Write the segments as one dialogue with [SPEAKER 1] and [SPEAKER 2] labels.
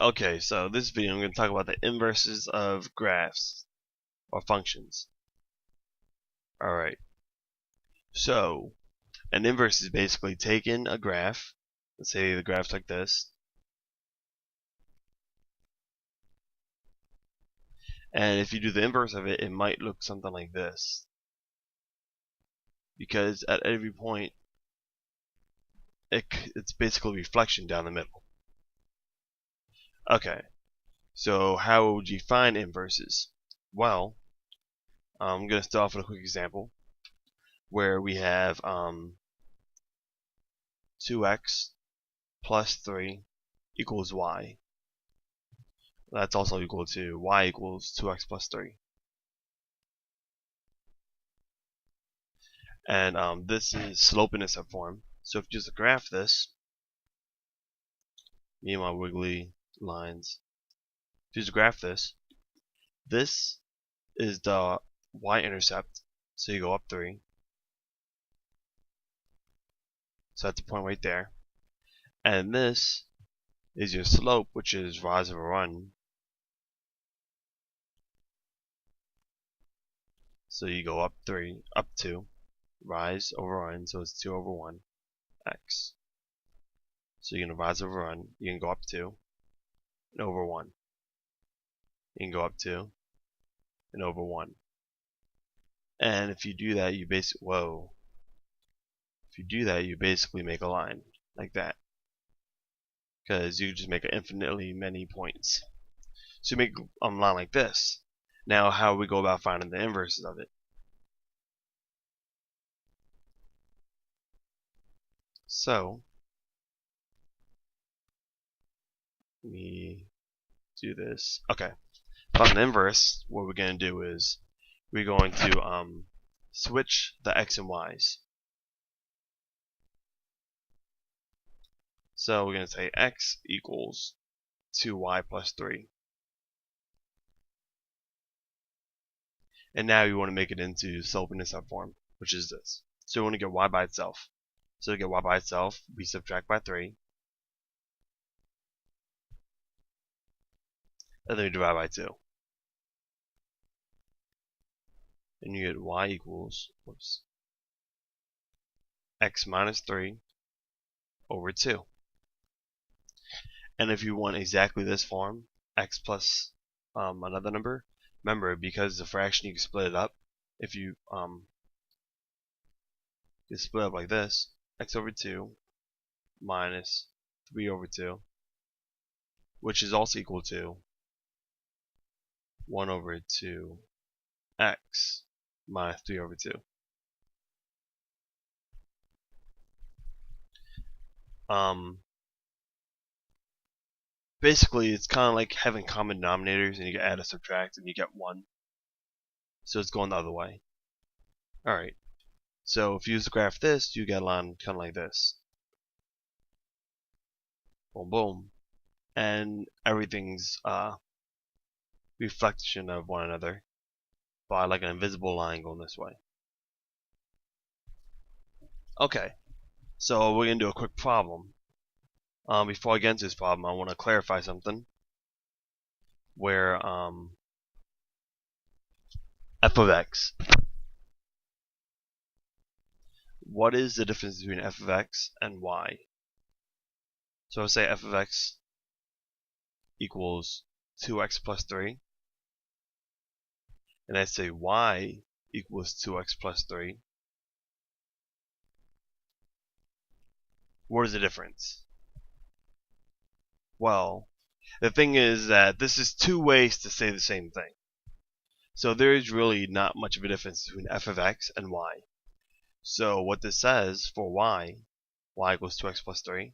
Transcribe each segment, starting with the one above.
[SPEAKER 1] Okay, so this video I'm going to talk about the inverses of graphs or functions. Alright, so an inverse is basically taking a graph, let's say the graph's like this, and if you do the inverse of it, it might look something like this. Because at every point, it's basically a reflection down the middle. Okay, so how would you find inverses? Well, I'm going to start off with a quick example where we have 2x plus 3 equals y. That's also equal to y equals 2x plus 3. And this is slope-intercept form. So if you just graph this, me and my wiggly lines, if you just graph this, this is the y-intercept, so you go up 3. So that's the point right there. And this is your slope, which is rise over run. So you go up 3, up 2, rise over run, so it's 2 over 1, x. So you're going to rise over run, you can go up 2, and over 1. You can go up 2, and over 1. And if you do that, you basically make a line like that, because you just make infinitely many points. So you make a line like this. Now, how we go about finding the inverses of it? So let me do this. Okay, on the inverse, what we're going to do is we're going to switch the x and y's. So we're going to say x equals 2y plus 3. And now you want to make it into slope-intercept form, which is this. So we want to get y by itself. So to get y by itself, we subtract by 3. And then we divide by 2. And you get y equals x minus 3 over 2. And if you want exactly this form, x plus another number, remember, because it's a fraction, you can split it up. If you split it up like this, x over 2 minus 3 over 2, which is also equal to 1 over 2 x minus 3 over 2. Basically, it's kind of like having common denominators, and you can add and subtract, and you get 1. So it's going the other way. Alright, so if you use to graph this, you get a line kind of like this. Boom, boom. And everything's reflection of one another by like an invisible line going this way. Okay, so we're going to do a quick problem. Before I get into this problem, I want to clarify something where f of x. What is the difference between f of x and y? So I'll say f of x equals 2x plus 3, and I say y equals 2x plus 3. What is the difference? Well, the thing is that this is two ways to say the same thing. So there is really not much of a difference between f of x and y. So what this says for y equals 2x plus 3.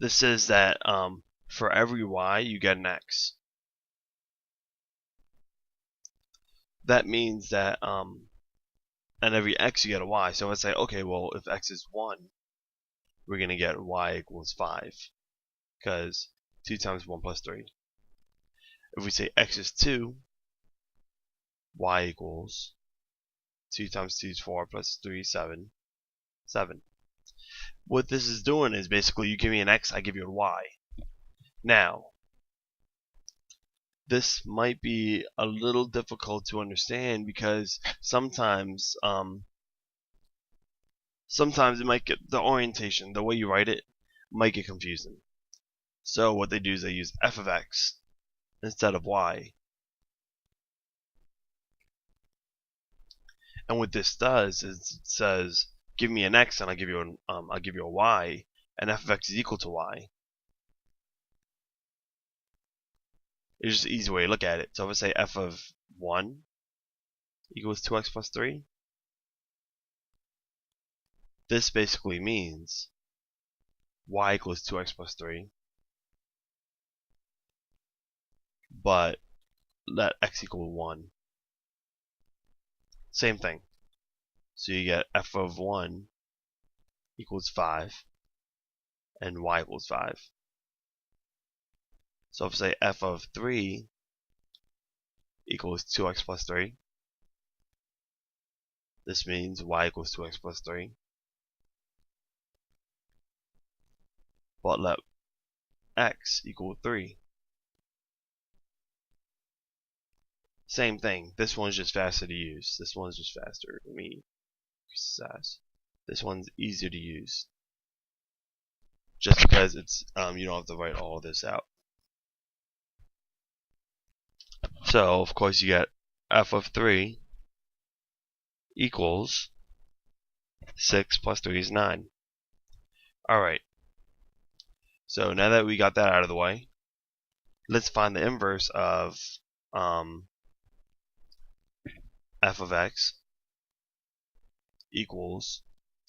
[SPEAKER 1] This says that for every y you get an x. That means that and every x you get a y. So let's say, okay, well, if x is 1, we're going to get y equals 5, because 2 times 1 plus 3. If we say x is 2, y equals 2 times 2 is 4 plus 3 is 7. What this is doing is basically you give me an x, I give you a y. Now, this might be a little difficult to understand because sometimes it might get the orientation, the way you write it, might get confusing. So what they do is they use f of x instead of y. And what this does is it says, give me an x and I'll give you a y, and f of x is equal to y. It's just an easy way to look at it. So if I say f of 1 equals 2x plus 3, this basically means y equals 2x plus 3, but let x equal 1. Same thing. So you get f of 1 equals 5, and y equals 5. So if I say f of 3 equals 2x plus 3, this means y equals 2x plus 3. But let x equal 3. Same thing. This one's just faster to use. This one's just faster. Let me increase the size. This one's easier to use. Just because it's you don't have to write all of this out. So of course you get f of 3 equals 6 plus 3 is 9. Alright. So now that we got that out of the way, let's find the inverse of f of x equals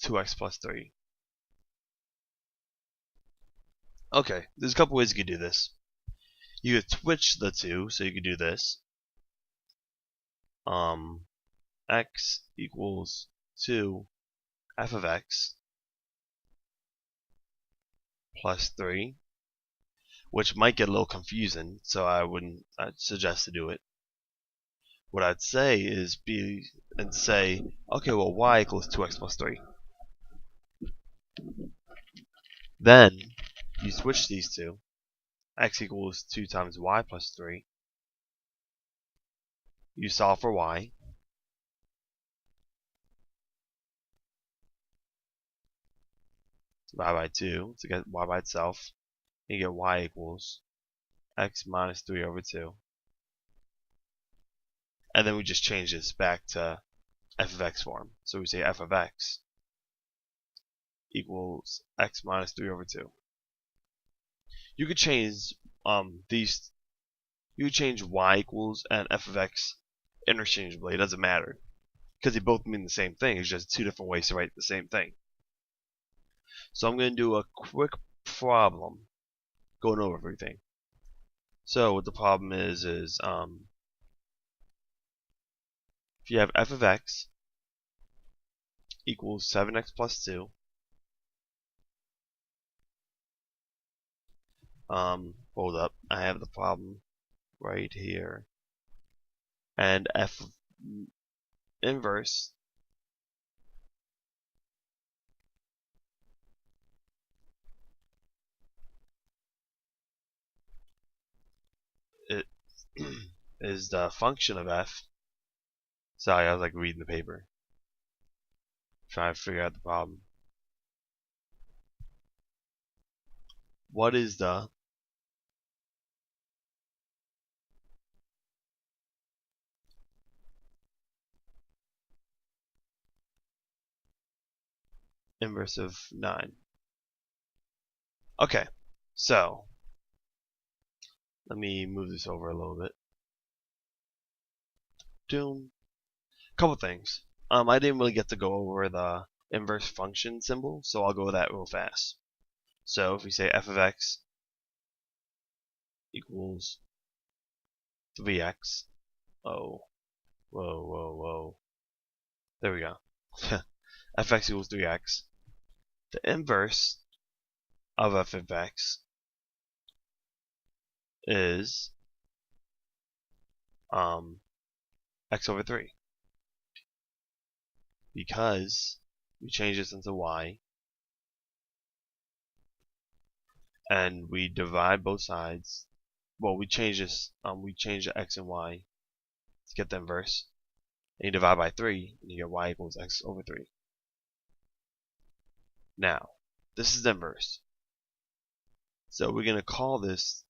[SPEAKER 1] 2x plus 3. Okay, there's a couple ways you could do this. You could switch the two, so you could do this. X equals 2 f of x plus 3, which might get a little confusing, so I'd suggest to do it. What I'd say is say, okay, well, y equals 2x plus 3. Then you switch these two. X equals 2 times y plus 3. You solve for y. Divide by 2 to get y by itself. You get y equals x minus 3 over 2. And then we just change this back to f of x form. So we say f of x equals x minus 3 over 2. You could change these. You could change y equals and f of x interchangeably. It doesn't matter because they both mean the same thing. It's just two different ways to write the same thing. So I'm going to do a quick problem going over everything. So what the problem is if you have f of x equals 7x plus 2, hold up, I have the problem right here, and f inverse it is the function of f. Sorry, I was like reading the paper, trying to figure out the problem. What is the inverse of 9? Okay, so let me move this over a little bit. Couple things. I didn't really get to go over the inverse function symbol, so I'll go over that real fast. So if we say f of x equals 3x, oh, whoa, there we go. f of x equals 3x. The inverse of f of x is x over 3, because we change this into y, and we divide both sides. Well, we change this. We change the x and y to get the inverse. And you divide by 3, and you get y equals x over 3. Now, this is the inverse. So we're going to call this,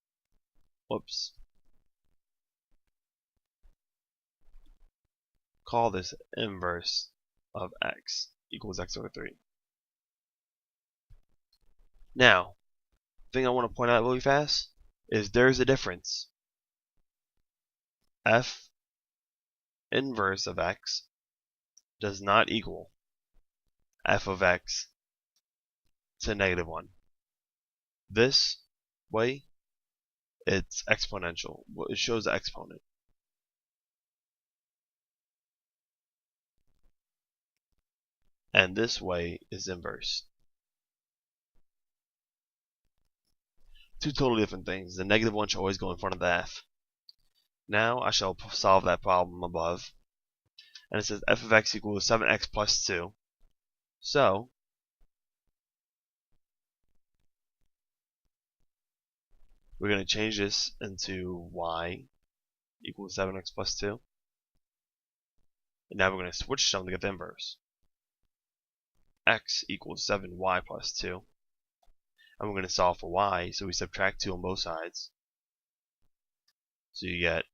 [SPEAKER 1] call this inverse of x equals x over 3. Now, the thing I want to point out really fast is there's a difference. F inverse of x does not equal f of x to -1. This way, it's exponential. It shows the exponent. And this way is inverse. Two totally different things. The -1 should always go in front of the f. Now I shall solve that problem above. And it says f of x equals 7x plus 2. So, we're going to change this into y equals 7x plus 2. And now we're going to switch some to get the inverse. X equals 7y plus 2. And we're going to solve for y, so we subtract 2 on both sides. So you get,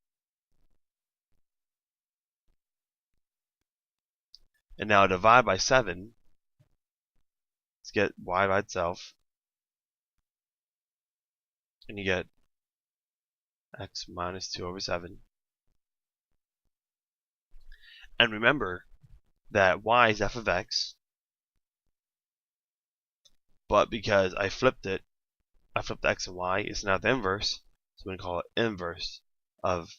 [SPEAKER 1] and now divide by 7 to get y by itself. And you get x minus 2 over 7. And remember that y is f of x, but because I flipped it, I flipped the x and y, it's now the inverse, so we can call it inverse of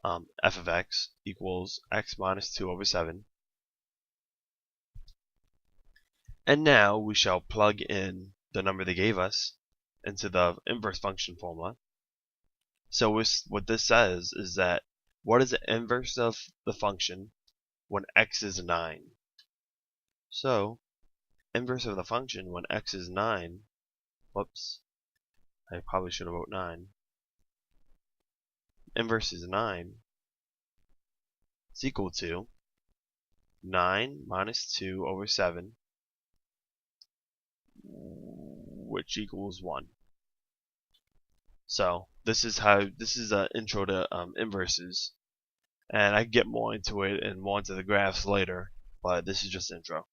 [SPEAKER 1] f of x equals x minus 2 over 7. And now we shall plug in the number they gave us into the inverse function formula. So what this says is that what is the inverse of the function when x is 9? So inverse of the function when x is 9, whoops, I probably should have wrote 9. Inverse is 9. It's equal to 9 minus 2 over 7, which equals 1. So this is an intro to inverses, and I can get more into it and more into the graphs later, but this is just intro.